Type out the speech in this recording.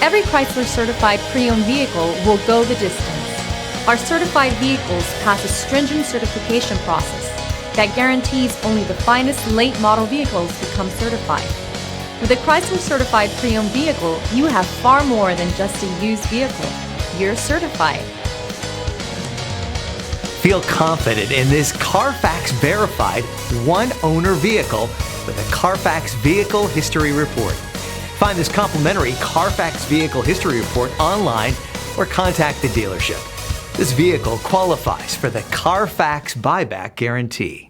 Every Chrysler certified pre-owned vehicle will go the distance. Our certified vehicles pass a stringent certification process that guarantees only the finest late model vehicles become certified. With a Chrysler certified pre-owned vehicle, you have far more than just a used vehicle. You're certified. Feel confident in this Carfax verified one-owner vehicle with a Carfax Vehicle History Report. Find this complimentary Carfax Vehicle History Report online or contact the dealership. This vehicle qualifies for the Carfax Buyback Guarantee.